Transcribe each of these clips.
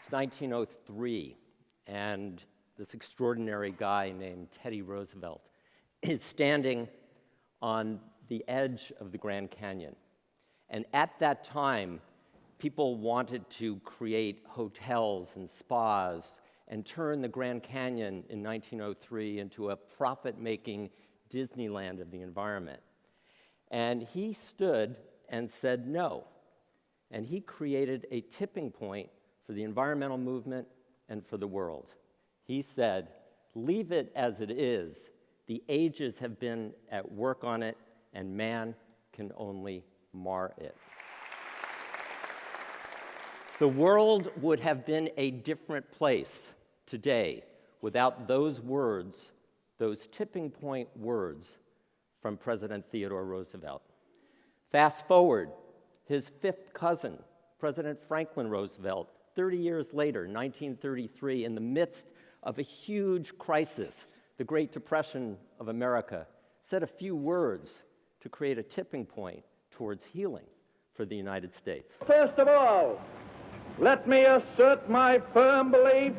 It's 1903, and this extraordinary guy named Teddy Roosevelt is standing on the edge of the Grand Canyon. And at that time, people wanted to create hotels and spas and turn the Grand Canyon in 1903 into a profit-making Disneyland of the environment. And he stood and said no. And he created a tipping point for the environmental movement and for the world. He said, leave it as it is. The ages have been at work on it, and man can only mar it. The world would have been a different place today without those words, those tipping point words from President Theodore Roosevelt. Fast forward, his fifth cousin, President Franklin Roosevelt, 30 years later, 1933, in the midst of a huge crisis, the Great Depression of America, said a few words to create a tipping point towards healing for the United States. First of all, let me assert my firm belief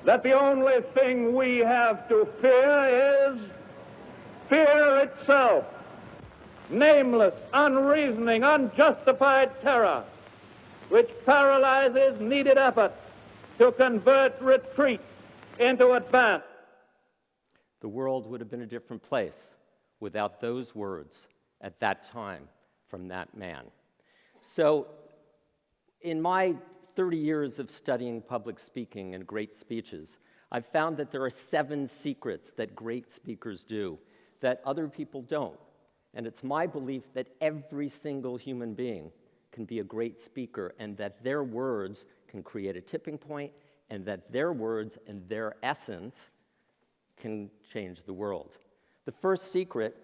that the only thing we have to fear is fear itself. Nameless, unreasoning, unjustified terror, which paralyzes needed effort to convert retreat into advance. The world would have been a different place without those words at that time from that man. So, in my 30 years of studying public speaking and great speeches, I've found that there are 7 secrets that great speakers do that other people don't. And it's my belief that every single human being can be a great speaker, and that their words can create a tipping point, and that their words and their essence can change the world. The first secret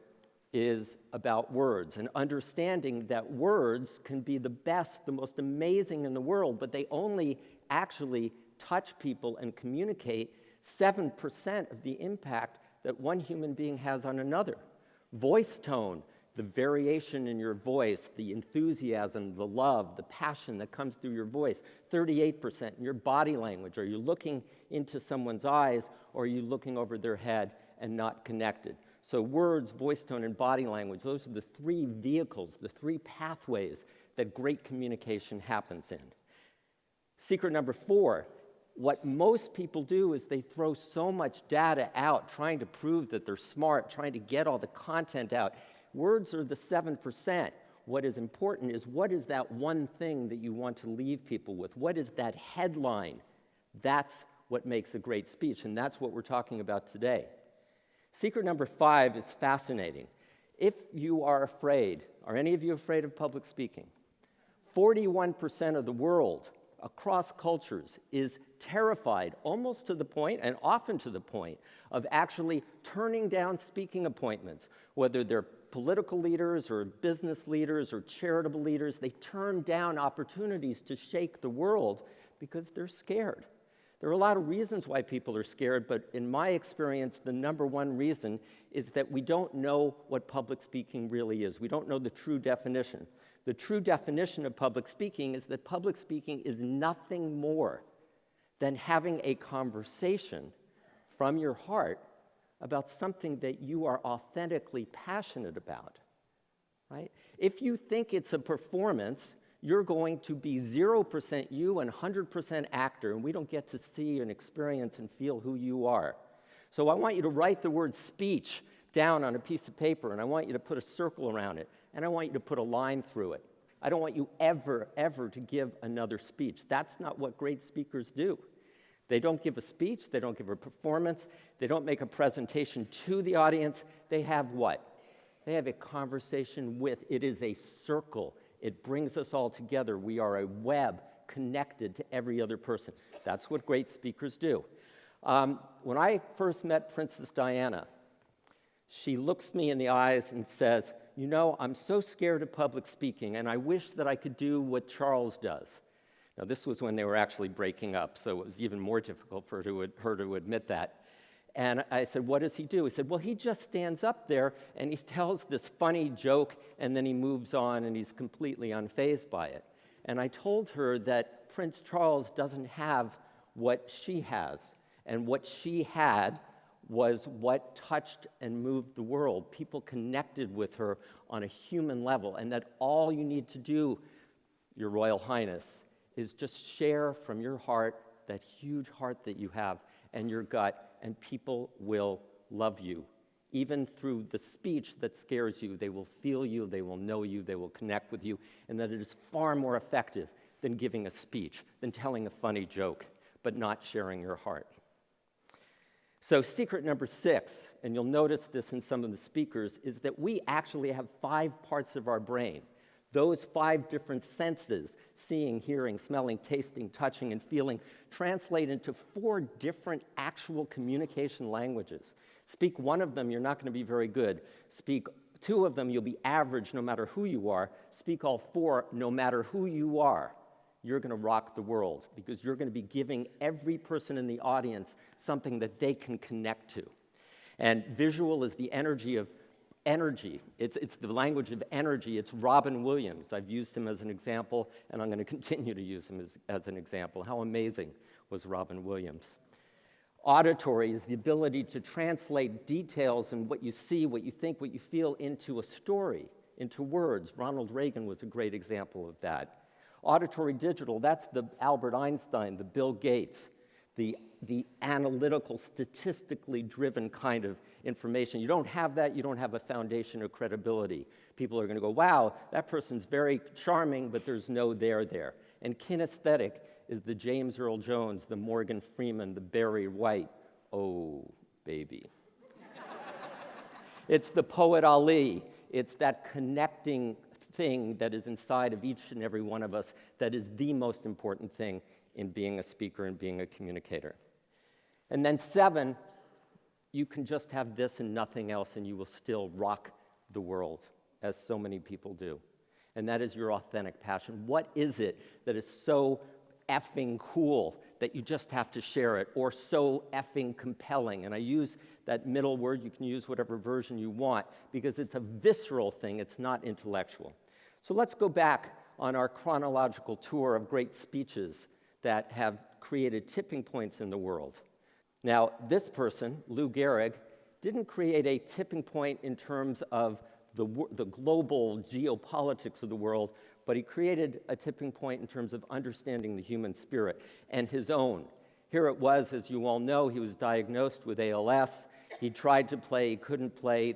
is about words, and understanding that words can be the best, the most amazing in the world, but they only actually touch people and communicate 7% of the impact that one human being has on another. Voice tone, the variation in your voice, the enthusiasm, the love, the passion that comes through your voice, 38%. In your body language, are you looking into someone's eyes, or are you looking over their head and not connected? So words, voice tone, and body language, those are the 3 vehicles, the 3 pathways that great communication happens in. Secret number 4, what most people do is they throw so much data out, trying to prove that they're smart, trying to get all the content out. Words are the 7%. What is important is, what is that one thing that you want to leave people with? What is that headline? That's what makes a great speech, and that's what we're talking about today. Secret number 5 is fascinating. If you are afraid, are any of you afraid of public speaking? 41% of the world across cultures is terrified, almost to the point, and often to the point, of actually turning down speaking appointments, whether they're political leaders or business leaders or charitable leaders. They turn down opportunities to shake the world because they're scared. There are a lot of reasons why people are scared, but in my experience, the number one reason is that we don't know what public speaking really is. We don't know the true definition. The true definition of public speaking is that public speaking is nothing more than having a conversation from your heart about something that you are authentically passionate about, right? If you think it's a performance, you're going to be 0% you and 100% actor, and we don't get to see and experience and feel who you are. So I want you to write the word speech down on a piece of paper, and I want you to put a circle around it, and I want you to put a line through it. I don't want you ever to give another speech. That's not what great speakers do. They don't give a speech, they don't give a performance, they don't make a presentation to the audience. They have what? They have a conversation with. It is a circle. It brings us all together. We are a web connected to every other person. That's what great speakers do. When I first met Princess Diana, she looks me in the eyes and says, "You know, I'm so scared of public speaking, and I wish that I could do what Charles does." Now, this was when they were actually breaking up, so it was even more difficult for her to admit that. And I said, "What does he do?" He said, "Well, he just stands up there and he tells this funny joke, and then he moves on, and he's completely unfazed by it." And I told her that Prince Charles doesn't have what she has. And what she had was what touched and moved the world. People connected with her on a human level, and that all you need to do, Your Royal Highness, is just share from your heart, that huge heart that you have, and your gut, and people will love you. Even through the speech that scares you, they will feel you, they will know you, they will connect with you, and that it is far more effective than giving a speech, than telling a funny joke, but not sharing your heart. So secret number 6, and you'll notice this in some of the speakers, is that we actually have 5 parts of our brain. Those 5 different senses, seeing, hearing, smelling, tasting, touching, and feeling, translate into 4 different actual communication languages. Speak one of them, you're not going to be very good. Speak 2 of them, you'll be average no matter who you are. Speak all 4, no matter who you are. You're going to rock the world, because you're going to be giving every person in the audience something that they can connect to. And visual is the energy of energy. It's the language of energy. It's Robin Williams. I've used him as an example, and I'm going to continue to use him as an example. How amazing was Robin Williams? Auditory is the ability to translate details and what you see, what you think, what you feel into a story, into words. Ronald Reagan was a great example of that. Auditory digital, that's the Albert Einstein, the Bill Gates, the analytical, statistically driven kind of information. You don't have that, you don't have a foundation of credibility. People are going to go, wow, that person's very charming, but there's no there there. And kinesthetic is the James Earl Jones, the Morgan Freeman, the Barry White. Oh, baby. It's the poet Ali. It's that connecting thing that is inside of each and every one of us that is the most important thing in being a speaker and being a communicator. And then 7, you can just have this and nothing else, and you will still rock the world, as so many people do. And that is your authentic passion. What is it that is so effing cool that you just have to share it, or so effing compelling? And I use that middle word. You can use whatever version you want, because it's a visceral thing. It's not intellectual. So let's go back on our chronological tour of great speeches that have created tipping points in the world. Now, this person, Lou Gehrig, didn't create a tipping point in terms of the global geopolitics of the world, but he created a tipping point in terms of understanding the human spirit and his own. Here it was, as you all know, he was diagnosed with ALS. He tried to play, he couldn't play.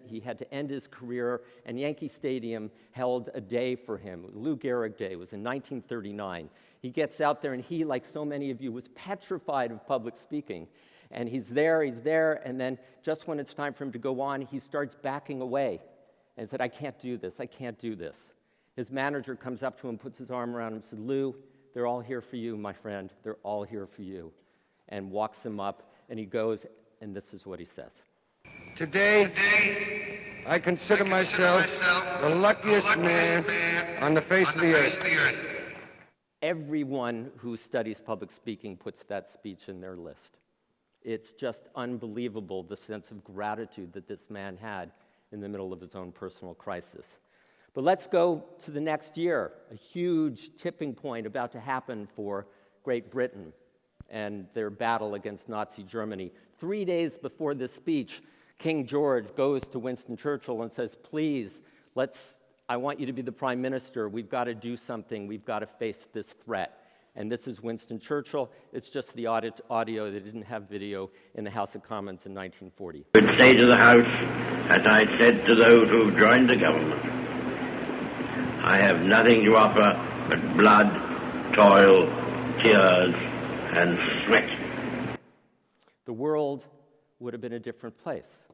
He had to end his career, and Yankee Stadium held a day for him. Lou Gehrig Day. It was in 1939. He gets out there, and he, like so many of you, was petrified of public speaking. And he's there, and then just when it's time for him to go on, he starts backing away and said, I can't do this, I can't do this. His manager comes up to him, puts his arm around him, and said, Lou, they're all here for you, my friend. They're all here for you. And walks him up, and he goes, and this is what he says. Today, I consider myself the luckiest man on the face of the earth. Everyone who studies public speaking puts that speech in their list. It's just unbelievable, the sense of gratitude that this man had in the middle of his own personal crisis. But let's go to the next year, a huge tipping point about to happen for Great Britain and their battle against Nazi Germany. 3 days before this speech, King George goes to Winston Churchill and says, please, I want you to be the prime minister. We've got to do something. We've got to face this threat. And this is Winston Churchill. It's just the audio. They didn't have video in the House of Commons in 1940. I would say to the House, as I said to those who joined the government, I have nothing to offer but blood, toil, tears, and sweat. The world would have been a different place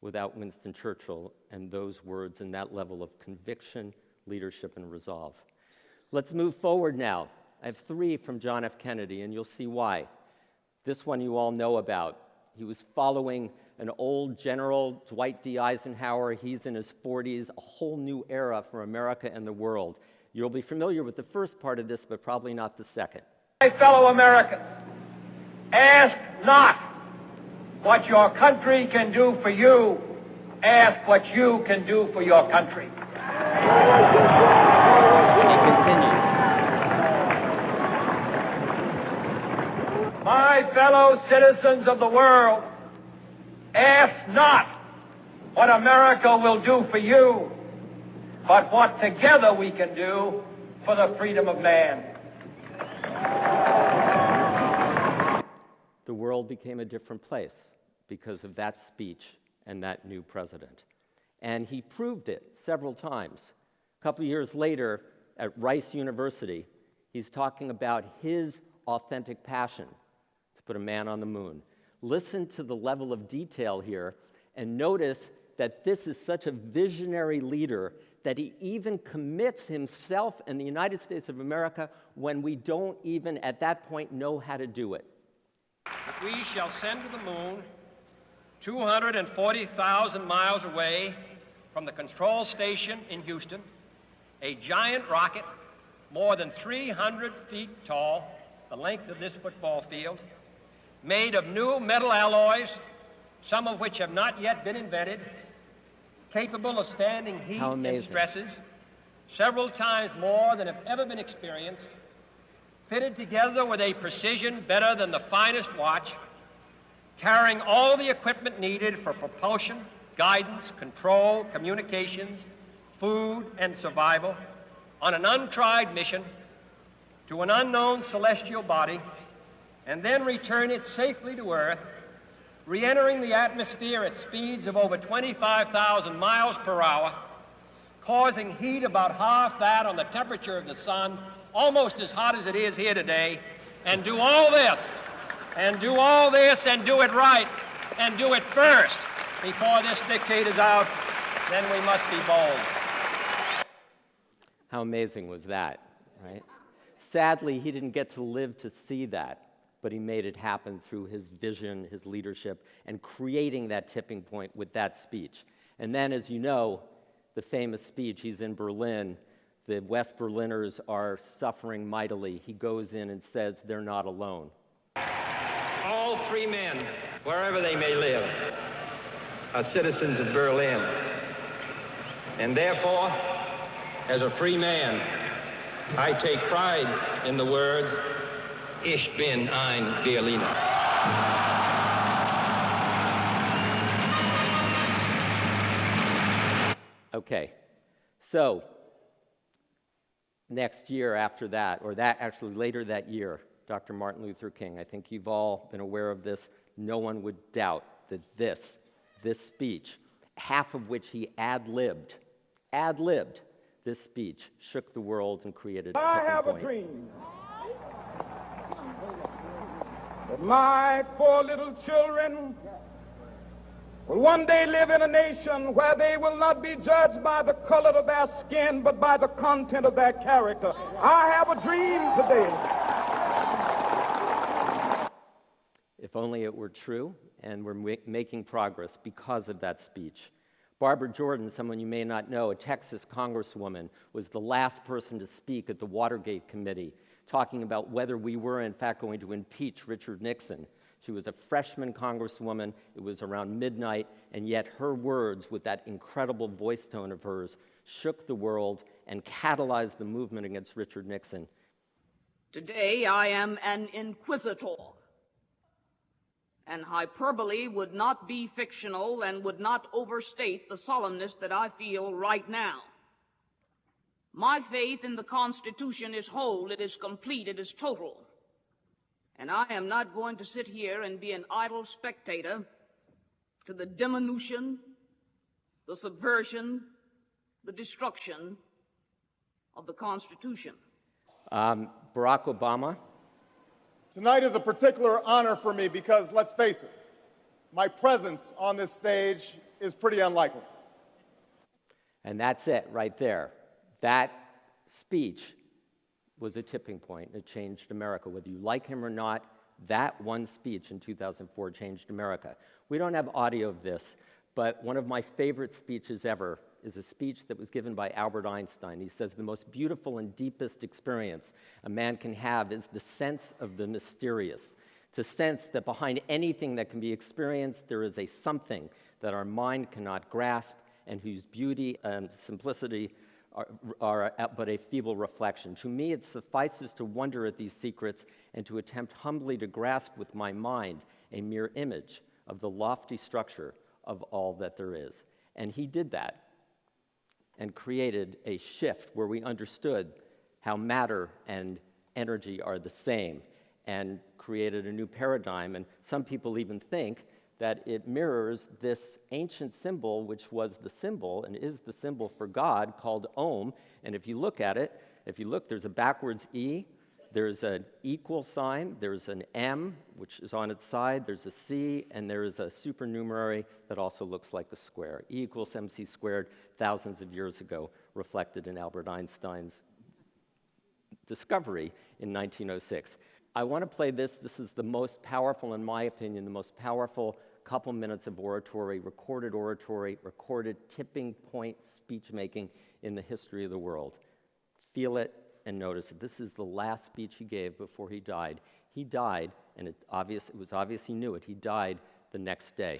without Winston Churchill and those words and that level of conviction, leadership, and resolve. Let's move forward now. I have 3 from John F. Kennedy, and you'll see why. This one you all know about. He was following an old general, Dwight D. Eisenhower. He's in his 40s, a whole new era for America and the world. You'll be familiar with the first part of this, but probably not the second. My fellow Americans, ask not what your country can do for you. Ask what you can do for your country. And he continues. fellow citizens of the world, ask not what America will do for you, but what together we can do for the freedom of man. The world became a different place because of that speech and that new president. And he proved it several times. A couple years later, at Rice University, he's talking about his authentic passion to put a man on the moon. Listen to the level of detail here and notice that this is such a visionary leader that he even commits himself and the United States of America when we don't even at that point know how to do it. We shall send to the moon 240,000 miles away from the control station in Houston, a giant rocket more than 300 feet tall, the length of this football field, made of new metal alloys, some of which have not yet been invented, capable of standing heat and stresses several times more than have ever been experienced, fitted together with a precision better than the finest watch, carrying all the equipment needed for propulsion, guidance, control, communications, food, and survival on an untried mission to an unknown celestial body, and then return it safely to Earth, re-entering the atmosphere at speeds of over 25,000 miles per hour, causing heat about half that on the temperature of the sun, almost as hot as it is here today, and do all this, and do all this, and do it right, and do it first before this decade is out, then we must be bold. How amazing was that, right? Sadly, he didn't get to live to see that, but he made it happen through his vision, his leadership, and creating that tipping point with that speech. And then, as you know, the famous speech, he's in Berlin, the West Berliners are suffering mightily. He goes in and says they're not alone. All free men, wherever they may live, are citizens of Berlin. And therefore, as a free man, I take pride in the words, Ich bin ein Berliner. Okay, so next year after that, or that actually later that year, Dr. Martin Luther King, I think you've all been aware of this, no one would doubt that this speech, half of which he ad-libbed, this speech shook the world and created a tipping point. I have a dream that my 4 little children will one day live in a nation where they will not be judged by the color of their skin, but by the content of their character. I have a dream today. If only it were true, and we're making progress because of that speech. Barbara Jordan, someone you may not know, a Texas congresswoman, was the last person to speak at the Watergate Committee, talking about whether we were in fact going to impeach Richard Nixon. She was a freshman congresswoman. It was around midnight, and yet her words, with that incredible voice tone of hers, shook the world and catalyzed the movement against Richard Nixon. Today I am an inquisitor, and hyperbole would not be fictional and would not overstate the solemnness that I feel right now. My faith in the Constitution is whole, it is complete, it is total. And I am not going to sit here and be an idle spectator to the diminution, the subversion, the destruction of the Constitution. Barack Obama. Tonight is a particular honor for me because, let's face it, my presence on this stage is pretty unlikely. And that's it right there. That speech was a tipping point. It changed America. Whether you like him or not, that one speech in 2004 changed America. We don't have audio of this, but one of my favorite speeches ever is a speech that was given by Albert Einstein. He says, the most beautiful and deepest experience a man can have is the sense of the mysterious, to sense that behind anything that can be experienced, there is a something that our mind cannot grasp and whose beauty and simplicity are but a feeble reflection. To me, it suffices to wonder at these secrets and to attempt humbly to grasp with my mind a mere image of the lofty structure of all that there is. And he did that and created a shift where we understood how matter and energy are the same, and created a new paradigm. And some people even think that it mirrors this ancient symbol, which was the symbol and is the symbol for God, called Om. And if you look at it, there's a backwards E, there's an equal sign, there's an M, which is on its side, there's a C, and there is a supernumerary that also looks like a square. E equals mc squared, thousands of years ago, reflected in Albert Einstein's discovery in 1906. I want to play this. This is the most powerful, in my opinion, the most powerful couple minutes of oratory, recorded tipping point speech making in the history of the world. Feel it and notice it. This is the last speech he gave before he died. He died, and it was obvious he knew it. He died the next day.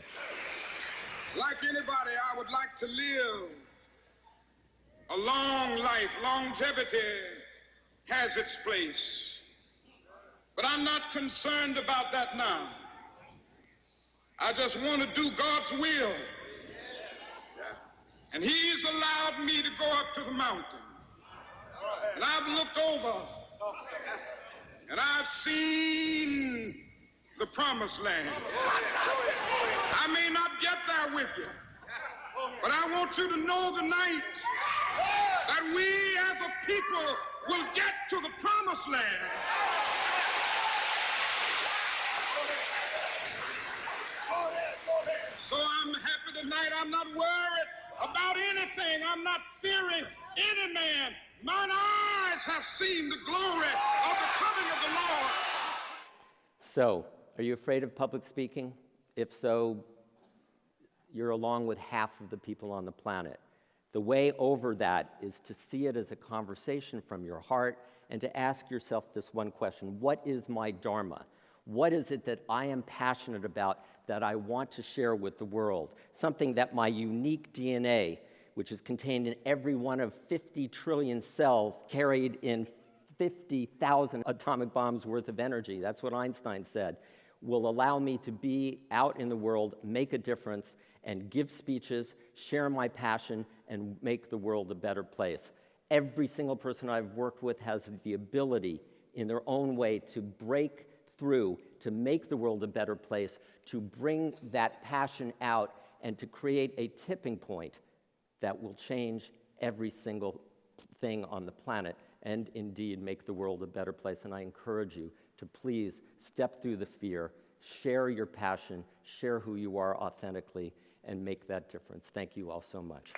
Like anybody, I would like to live a long life. Longevity has its place. But I'm not concerned about that now. I just want to do God's will. And He's allowed me to go up to the mountain. And I've looked over and I've seen the promised land. I may not get there with you, but I want you to know tonight that we as a people will get to the promised land. So I'm happy tonight. I'm not worried about anything. I'm not fearing any man. Mine eyes have seen the glory of the coming of the Lord. So, are you afraid of public speaking? If so, you're along with half of the people on the planet. The way over that is to see it as a conversation from your heart and to ask yourself this one question: what is my dharma? What is it that I am passionate about that I want to share with the world? Something that my unique DNA, which is contained in every one of 50 trillion cells carried in 50,000 atomic bombs worth of energy, that's what Einstein said, will allow me to be out in the world, make a difference, and give speeches, share my passion, and make the world a better place. Every single person I've worked with has the ability, in their own way, to break through, to make the world a better place, to bring that passion out, and to create a tipping point that will change every single thing on the planet and indeed make the world a better place. And I encourage you to please step through the fear, share your passion, share who you are authentically, and make that difference. Thank you all so much.